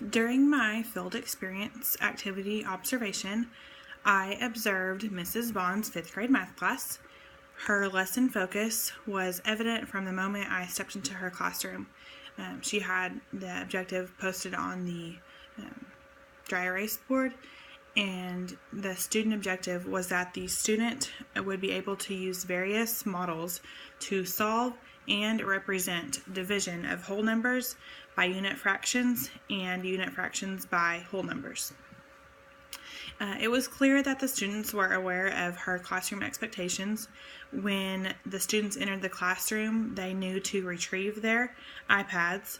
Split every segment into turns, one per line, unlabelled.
During my field experience activity observation, I observed Mrs. Bond's 5th grade math class. Her lesson focus was evident from the moment I stepped into her classroom. She had the objective posted on the dry erase board, and the student objective was that the student would be able to use various models to solve and represent division of whole numbers by unit fractions and unit fractions by whole numbers. It was clear that the students were aware of her classroom expectations. When the students entered the classroom, they knew to retrieve their iPads,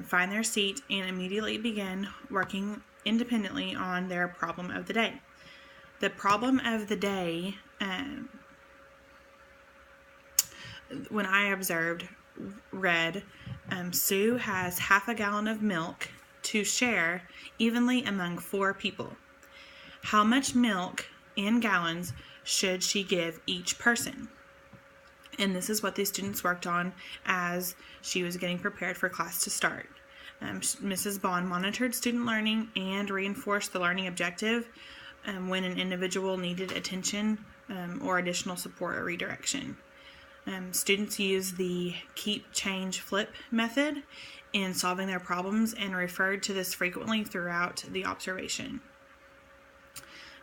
find their seat, and immediately begin working independently on their problem of the day. The problem of the day, when I observed, read, Sue has half a gallon of milk to share evenly among 4 people. How much milk in gallons should she give each person? And this is what the students worked on as she was getting prepared for class to start. Mrs. Bond monitored student learning and reinforced the learning objective when an individual needed attention or additional support or redirection. Students use the keep, change, flip method in solving their problems and referred to this frequently throughout the observation.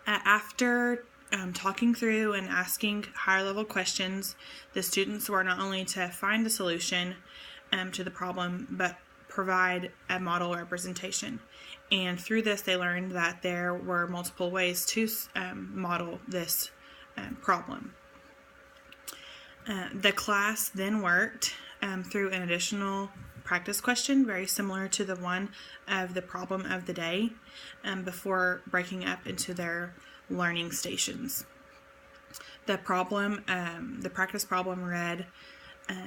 After talking through and asking higher level questions, the students were not only to find a solution to the problem, but provide a model representation. And through this, they learned that there were multiple ways to model this problem. The class then worked through an additional practice question, very similar to the one of the problem of the day, before breaking up into their learning stations. The practice problem read,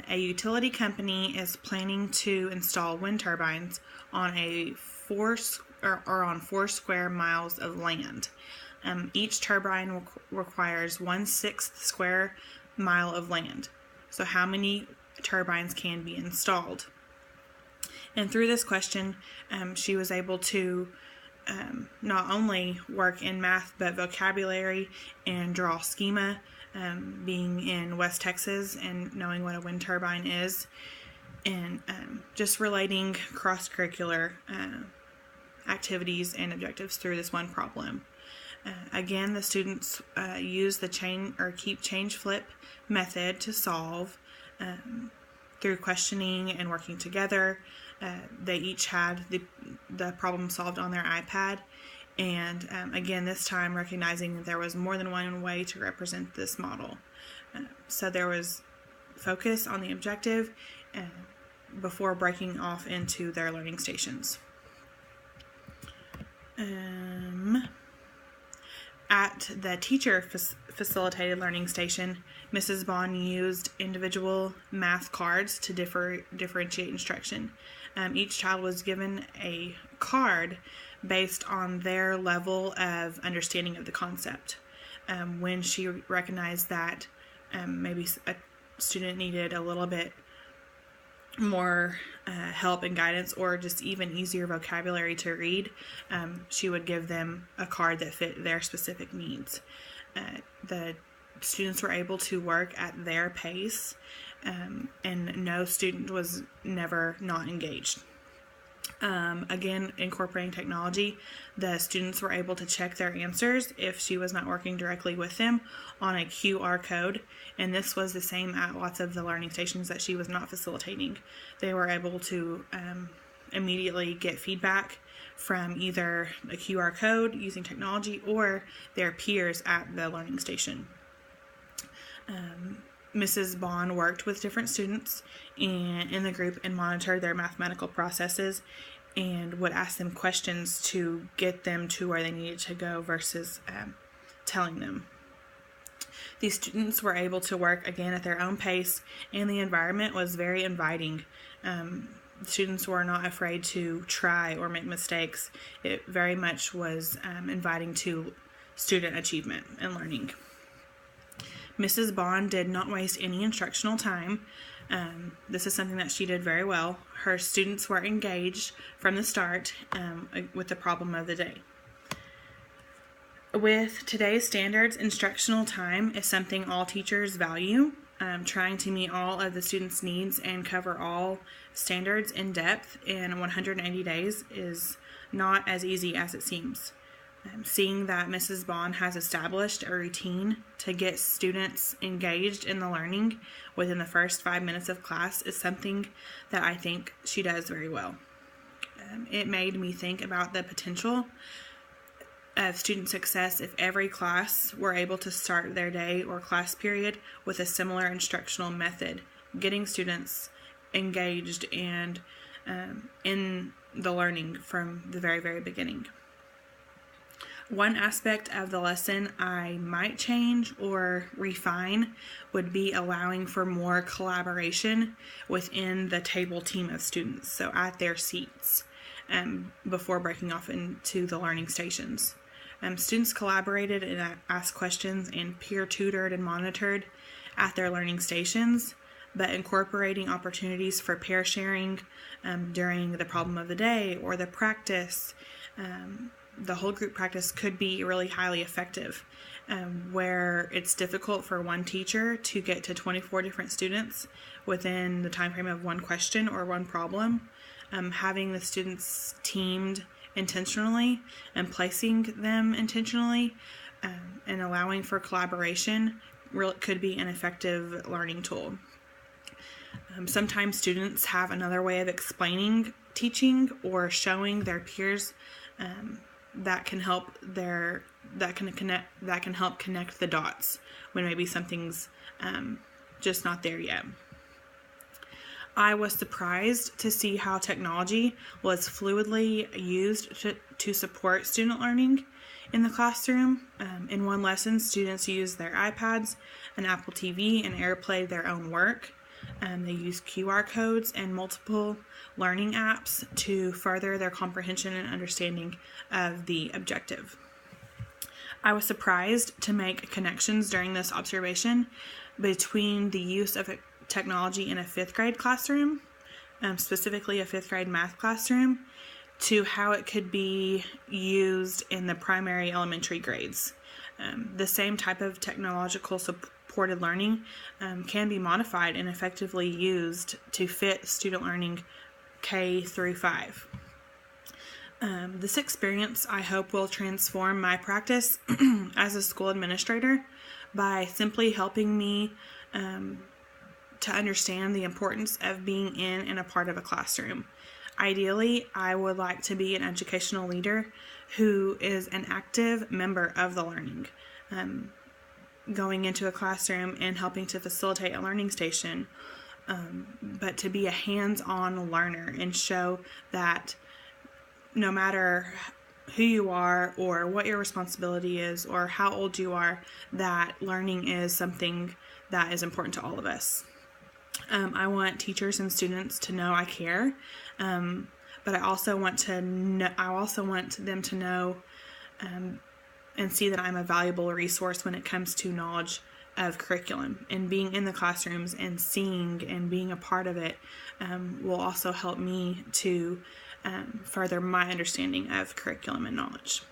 a utility company is planning to install wind turbines on 4 square miles of land. Each turbine requires 1/6 square mile of land. So how many turbines can be installed? And through this question, she was able to not only work in math but vocabulary and draw schema, being in West Texas and knowing what a wind turbine is, and just relating cross-curricular activities and objectives through this one problem. Again, the students use the keep, change, flip method to solve through questioning and working together. They each had the problem solved on their iPad, and again, this time recognizing that there was more than one way to represent this model. So there was focus on the objective before breaking off into their learning stations. At the teacher-facilitated learning station, Mrs. Bond used individual math cards to differentiate instruction. Each child was given a card based on their level of understanding of the concept. When she recognized that maybe a student needed a little bit more help and guidance, or just even easier vocabulary to read, she would give them a card that fit their specific needs. The students were able to work at their pace, and no student was never not engaged. Again, incorporating technology, the students were able to check their answers if she was not working directly with them on a QR code, and this was the same at lots of the learning stations that she was not facilitating. They were able to immediately get feedback from either a QR code using technology or their peers at the learning station. Mrs. Bond worked with different students in the group and monitored their mathematical processes and would ask them questions to get them to where they needed to go versus telling them. These students were able to work again at their own pace, and the environment was very inviting. Students were not afraid to try or make mistakes. It very much was inviting to student achievement and learning. Mrs. Bond did not waste any instructional time. This is something that she did very well. Her students were engaged from the start with the problem of the day. With today's standards, instructional time is something all teachers value. Trying to meet all of the students' needs and cover all standards in depth in 180 days is not as easy as it seems. Seeing that Mrs. Bond has established a routine to get students engaged in the learning within the first 5 minutes of class is something that I think she does very well. It made me think about the potential of student success if every class were able to start their day or class period with a similar instructional method, getting students engaged and in the learning from the very, very beginning. One aspect of the lesson I might change or refine would be allowing for more collaboration within the table team of students, so at their seats, before breaking off into the learning stations. Students collaborated and asked questions and peer tutored and monitored at their learning stations, but incorporating opportunities for pair sharing during the problem of the day or the practice, the whole group practice could be really highly effective, where it's difficult for one teacher to get to 24 different students within the time frame of one question or one problem. Having the students teamed intentionally and placing them intentionally and allowing for collaboration could be an effective learning tool. Sometimes students have another way of explaining teaching or showing their peers that can help connect the dots when maybe something's just not there yet. I was surprised to see how technology was fluidly used to support student learning in the classroom. In one lesson, students used their iPads, an Apple TV, and AirPlayed their own work. They used QR codes and multiple learning apps to further their comprehension and understanding of the objective. I was surprised to make connections during this observation between the use of technology in a 5th grade classroom, specifically a 5th grade math classroom, to how it could be used in the primary elementary grades. The same type of technological supported learning can be modified and effectively used to fit student learning K through 5. This experience, I hope, will transform my practice as a school administrator by simply helping me to understand the importance of being in and a part of a classroom. Ideally, I would like to be an educational leader who is an active member of the learning, going into a classroom and helping to facilitate a learning station, but to be a hands-on learner and show that no matter who you are or what your responsibility is or how old you are, that learning is something that is important to all of us. I want teachers and students to know I care, but I also want them to know and see that I'm a valuable resource when it comes to knowledge of curriculum, and being in the classrooms and seeing and being a part of it will also help me to further my understanding of curriculum and knowledge.